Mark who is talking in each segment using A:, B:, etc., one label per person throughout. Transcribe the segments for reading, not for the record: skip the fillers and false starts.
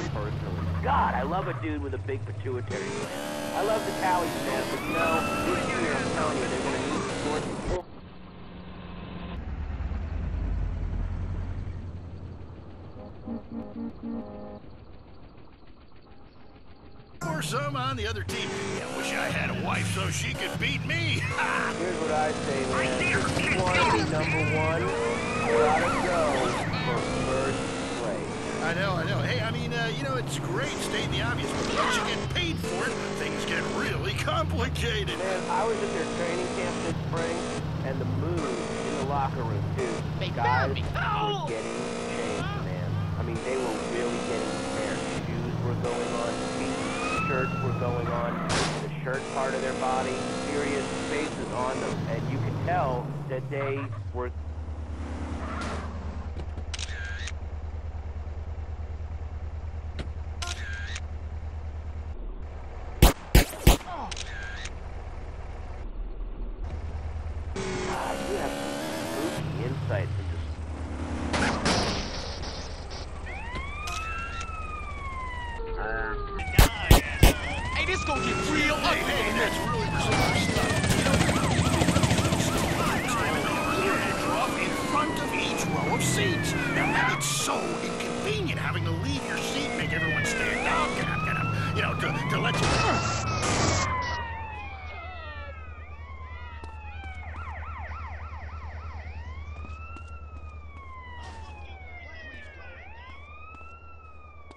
A: personally. God, I love a dude with a big pituitary gland. I love the talisman, but you know, this year, I'm telling you, they're going to need the source of pull.
B: Or some on the other team. Yeah, wish I had a wife so she could beat me.
A: Here's what I say, man. If you want to be number one, you gotta go for first place.
B: I know. Hey, I mean, you know, it's great stating the obvious, but once you get paid for it, things get really complicated.
A: Man, I was at their training camp this spring, and the mood in the locker room, too. Guys were getting changed, man. I mean, they were really getting prepared. Shoes were going on, shirts were going on, the shirt part of their body, serious faces on them, and you could tell that they were... God, you have some spooky insights into...
C: This gonna get real ugly.
B: Hey, that's really bizarre stuff. Drop in front of each row of seats. Now, it's so inconvenient having to leave your seat and make everyone stand down. Get up. You know, to let you...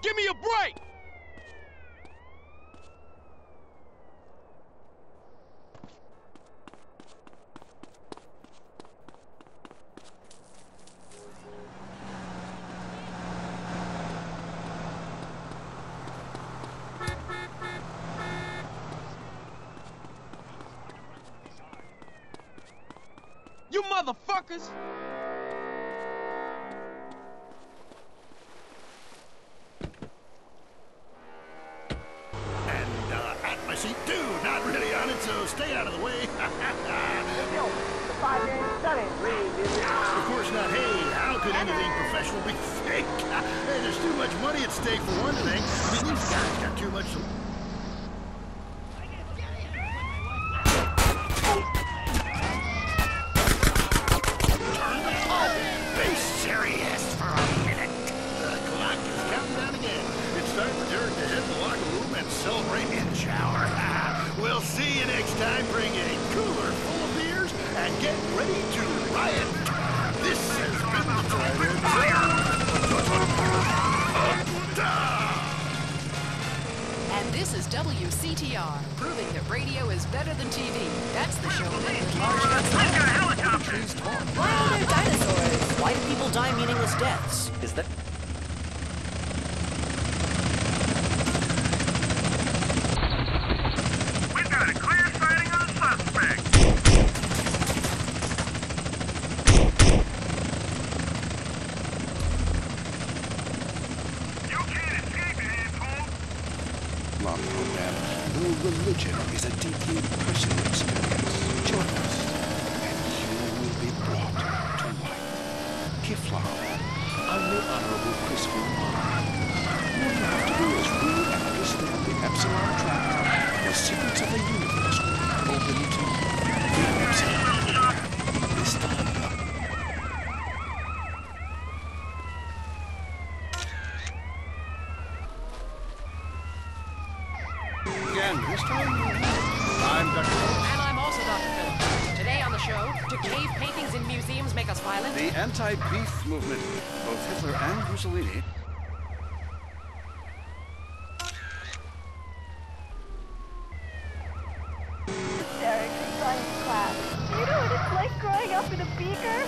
C: Give me a break! You motherfuckers!
B: And, at my seat, too. Not really on it, so stay out of the way.
A: Yo, the 5-man study, really, busy.
B: Of course not. Hey, how could anything professional be fake? Hey, there's too much money at stake for one thing. I mean, these guys got too much... Celebrate in the shower. We'll see you next time. Bring a cooler full of beers and get ready to riot. This has been the
D: And this is WCTR, proving that radio is better than TV. That's the show that large guns
E: Trees talk.
D: Why are there dinosaurs?
E: Why do people die meaningless deaths? Is that...
F: Religion is a deeply personal experience. Join us, and you will be brought to light. Kiflar, under honorable Christopher All you have to do is read and understand the Epsilon Tract. The secrets of the universe will open to you. The Epsilon Tract. This time.
B: This time, I'm Dr. Phillips.
D: And I'm also Dr. Phillips. Today on the show, do cave paintings in museums make us violent?
F: The anti-beef movement, both Hitler and Mussolini.
G: Derek, science class. You know what it's like growing up in a beaker?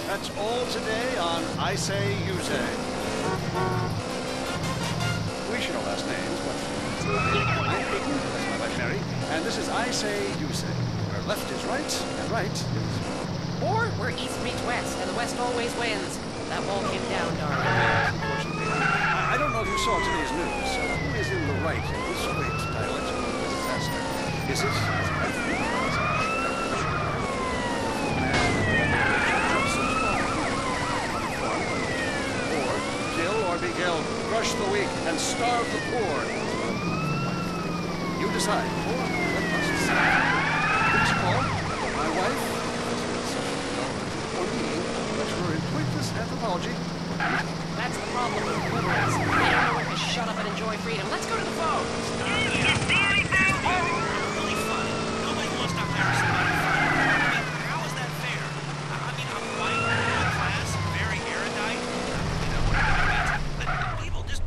F: That's all today on I Say, You Say. We share last names, but... That's my wife, Mary. And this is I Say, You Say, where left is right, and right is...
D: Or where east meets west, and the west always wins. That wall came down, darling.
F: Unfortunately. I don't know if you saw today's news. Who is in the right in this great dialectical disaster? Is it... or kill or be
B: kill, crush the weak, and starve the poor. You decide. Or what must decide. Please call my wife, or me, lecturer in pointless anthropology.
D: That's the problem with liberals. They don't know when to shut up and enjoy freedom. Let's go to the phone.
H: Really funny. Nobody wants to hire somebody funny. I mean, how is that fair? I mean, I'm white, middle class, very erudite. You know, whatever that means. But people just...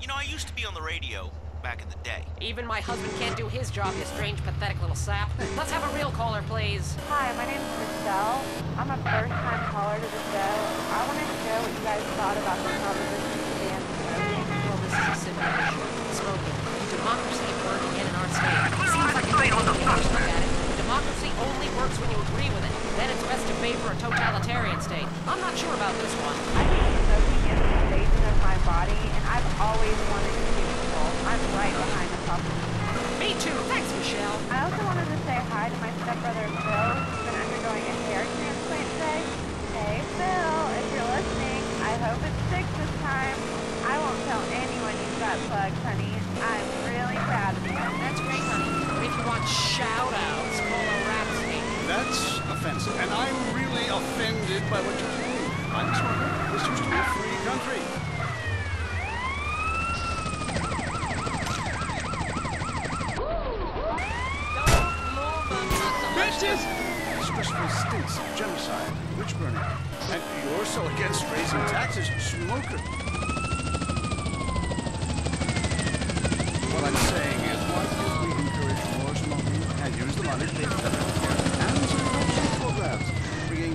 H: You know, I used to be on the radio back in the day.
D: Even my husband can't do his job, you strange, pathetic little sap. Let's have a real caller, please.
G: Hi, my name's Michelle. I'm a first-time caller to the show. I wanted to know what you guys thought about the proposition to ban smoking.
D: Well, this is a simple issue. Smoking. Democracy at work again in our state. Seems like a great idea when you look at it. Democracy only works when you agree with it. Then it's best to favor a totalitarian state. I'm not sure about this one.
G: I think smoking is an invasion of my body, and I've always wanted to be control. I'm right behind the proposition.
D: Me too. Thanks, Michelle.
G: I also wanted to say hi to my stepbrother Phil, who's been undergoing a hair transplant today. Hey Phil, if you're listening, I hope it sticks this time. I won't tell anyone you've got plugs, honey. I'm really proud of you.
D: That's great, honey. But if you want shout-outs, call a rap station.
B: That's offensive, and I'm really offended by what you're saying. I'm sorry. This used to be a free country.
C: Bitches!
B: Stressful states of genocide, witch burning, and you're so against raising taxes, smoker. What I'm saying is, why don't we encourage more smoking and use the money to pay for better healthcare and social programs, bringing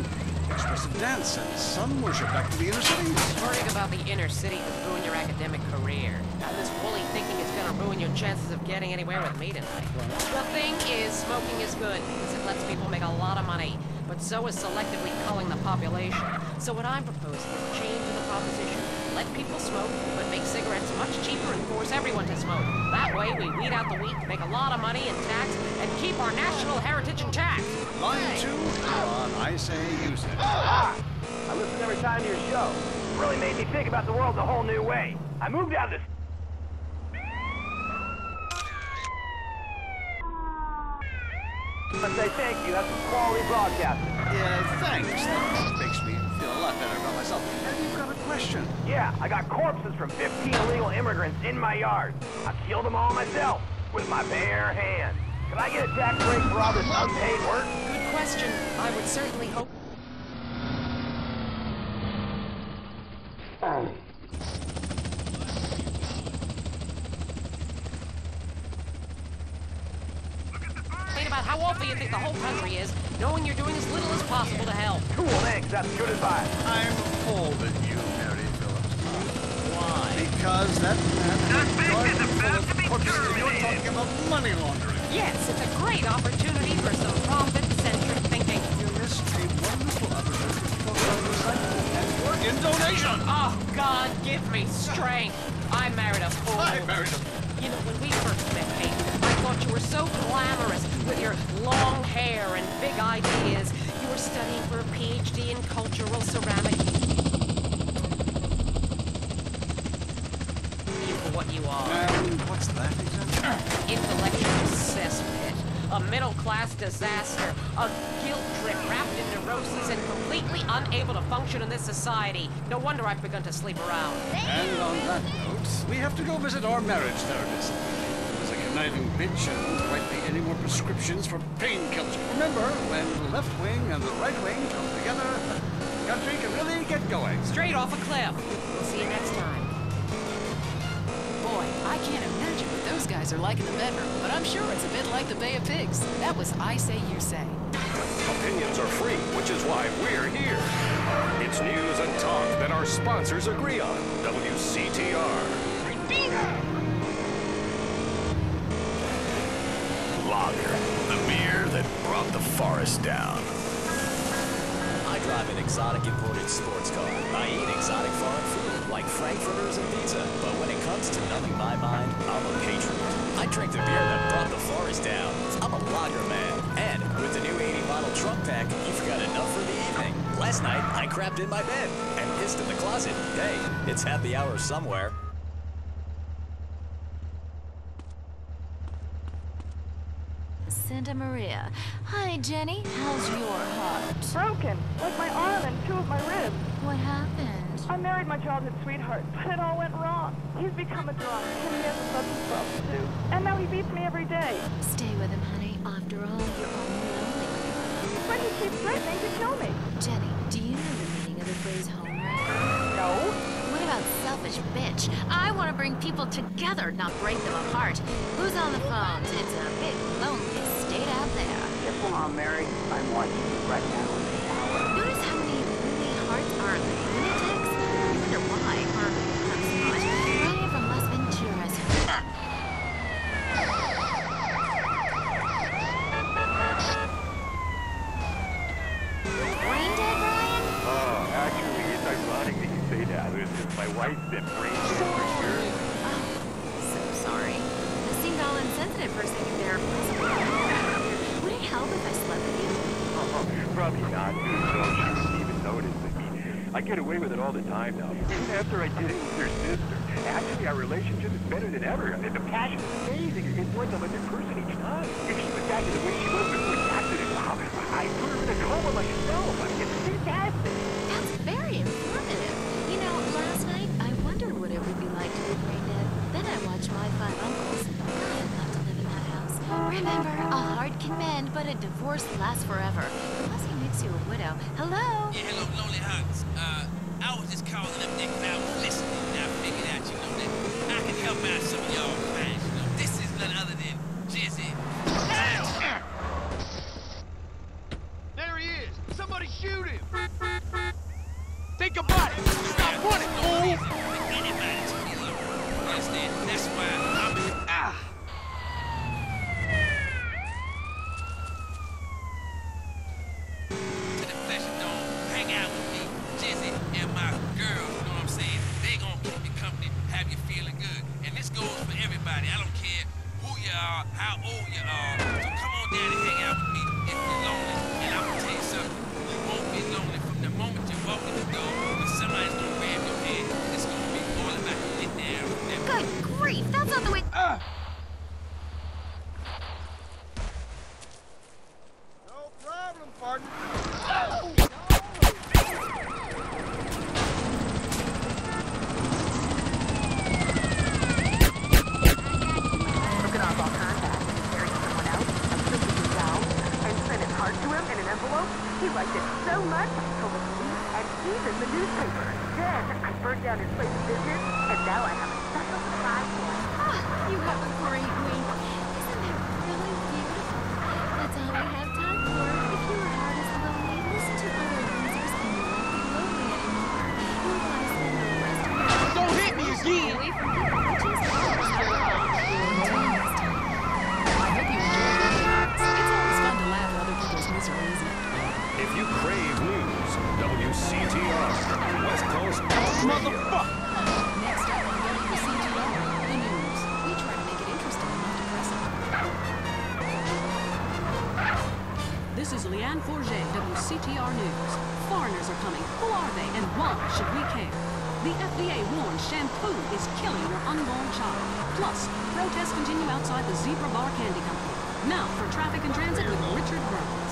B: expressive dance and sun worship back to the inner cities?
D: Worrying about the inner city could ruin your academic career. And this woolly thinking is gonna ruin your chances of getting anywhere with me tonight. The thing is, smoking is good because it lets people make a lot of money, but so is selectively culling the population. So what I'm proposing is change the proposition. Let people smoke, but make cigarettes much cheaper and force everyone to smoke. That way we weed out the weak, make a lot of money in tax, and keep our national heritage intact.
B: Line 2, on I say, you say.
A: Ah! I listen every time to your show. It really made me think about the world in a whole new way. I moved out of this... I say thank you. That's some quality broadcasting.
B: Yeah, thanks. That makes me feel a lot better about myself. Have you got a question?
A: Yeah, I got corpses from 15 illegal immigrants in my yard. I killed them all myself with my bare hands. Can I get a tax break for all this unpaid work?
D: Good question. I would certainly hope... about how awful you think the whole country is, knowing you're doing as little as possible to help.
A: Cool, thanks. That's good advice.
B: I'm appalled at you, Mary Phillips.
D: Why?
B: Because that man had a garden full of corpses and you're talking about money laundering.
D: Yes, it's a great opportunity for some profit-centric thinking.
B: You missed a wonderful opportunity to talk about recycling and work in donation.
D: Oh, God, give me strength. I married a fool.
B: I married a...
D: You know, when we first met, Kate, I thought you were so glamorous with your long hair and big ideas. You were studying for a PhD in cultural ceramic. You for what you are.
B: What's that exactly?
D: Intellectual cesspit. A middle-class disaster. A guilt trip wrapped in neuroses and completely unable to function in this society. No wonder I've begun to sleep around.
B: And on that note, we have to go visit our marriage therapist. There's a conniving bitch and won't write me any more prescriptions for painkillers. Remember, when the left wing and the right wing come together, the country can really get going.
D: Straight off a cliff. We'll see you next time.
I: Boy, I can't imagine what those guys are like in the bedroom, but I'm sure it's a bit like the Bay of Pigs. That was I Say, You Say.
J: Opinions are free, which is why we're here. It's news and talk that our sponsors agree on. WCTR. Lager, the beer that brought the forest down.
I: I
E: drive an exotic imported sports car. I eat exotic foreign food, like frankfurters and pizza. But when it comes to numbing my mind, I'm a patriot. I drink the beer that brought the forest down. I'm a lager man. And with the new 80 model trunk pack, you've got enough for the evening. Last night, I crapped in my bed and pissed in the closet. Hey, it's happy hour somewhere.
K: Santa Maria. Hi, Jenny. How's your heart?
G: Broken, like my arm and two of my ribs.
K: What happened?
G: I married my childhood sweetheart, but it all went wrong. He's become a drunk, and he has a substance problem too. And now he beats me every day.
K: Stay with him, honey. After all, you're only lonely.
G: But he keeps threatening to kill me.
K: Jenny, do you know the meaning of the phrase homewrecker?
G: No.
K: What about selfish bitch? I want to bring people together, not break them apart. Who's on the phone? It's a big, lonely state out there.
A: If I'm married, I'm watching you right now in the shower.
K: Notice how many really hearts are lunatics? I wonder why, or perhaps not. Ryan from Las Venturas. Brain dead, Brian?
A: Actually, it's ironic that you say that. My wife's been brain dead for years.
K: Oh, so sorry. I seemed all insensitive for a second there. Would it help if I slept with you?
A: Probably not, dude. No, she wouldn't even notice. I get away with it all the time now. Even after I did it with your sister. Actually, our relationship is better than ever. I mean, the passion is amazing. It's like I'm a different person each time. If she was back to the way she was before the accident, wow, I put her in a coma myself. I mean, it's fantastic.
K: That's very informative. You know, last night, I wondered what it would be like to be brain dead. Then I watched My Five Uncles. God, I'd love to live in that house. Remember, a heart can mend, but a divorce lasts forever. Unless he makes you a widow. Hello?
H: Yeah, hello, Lonely Hearts. I was just calling up there because I was listening and I figured out, you know, that I can help out some of y'all fans. You know, this is none other than Jizzy.
C: There he is. Somebody shoot him. Think about it. Stop running, fool.
H: Anybody to kill him. You understand? That's why I'm... To the pleasure dome. Hang out with me, Jizzy, and my girls, you know what I'm saying? They gonna keep you company, have you feeling good. And this goes for everybody. I don't care who you are, how old you are. So come on down and hang out with me if you're lonely. And I'm gonna tell you something. You won't be lonely from the moment you walk in the door. When somebody's gonna grab your hand, it's gonna be all about you get down with them.
K: Good grief, that's not the way...
C: No problem, partner.
G: He liked it so much, he told the police and even the newspaper. Then I burned down his place of business, and now I have a special surprise for him.
K: Ah, you have a great week. Isn't that really beautiful? That's all we have time for. If your heart is lonely, listen to other losers and you won't be lonely anymore. You'll find spend the rest of your life.
C: Don't hit me again.
K: Away from people who just Until next time.
I: I hope you enjoyed Lonely Hearts. It's always fun to laugh at other people's misery, isn't it?
J: If you crave news, WCTR, West Coast Radio.
C: Motherfucker.
I: Next up on WCTR, the news. We try to make it interesting and not depressing. This is Leanne Forget, WCTR News. Foreigners are coming. Who are they and why should we care? The FDA warns shampoo is killing your unborn child. Plus, protests continue outside the Zebra Bar Candy Company. Now for traffic and transit with Richard Burns.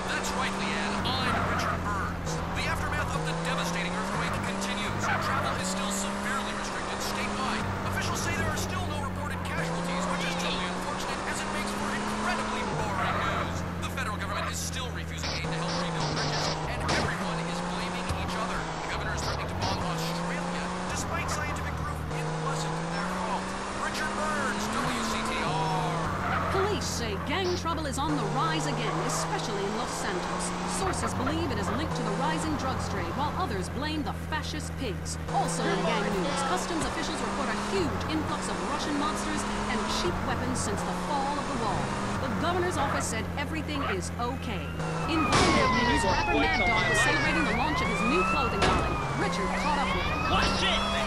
L: That's right, Leanne. I'm Richard Burns. The aftermath of the devastating earthquake continues. Travel is still severely restricted statewide. Officials say there are still no reported casualties, which is totally unfortunate as it makes for incredibly boring news. The federal government is still refusing aid to help rebuild bridges, and everyone is blaming each other. The governor is threatening to bomb Australia, despite scientific proof it wasn't their fault. Richard Burns, WCTR.
I: Police say gang trouble is on the rise again, especially in Los Santos. Sources believe it is linked to the rising drugs trade, while others blame the fascist pigs. Also in gang news, customs officials report a huge influx of Russian monsters and cheap weapons since the fall of the wall. The governor's office said everything is okay. In Glendale news, rapper Mad Dog was celebrating the launch of his new clothing line. Richard caught up with him.
C: What shit?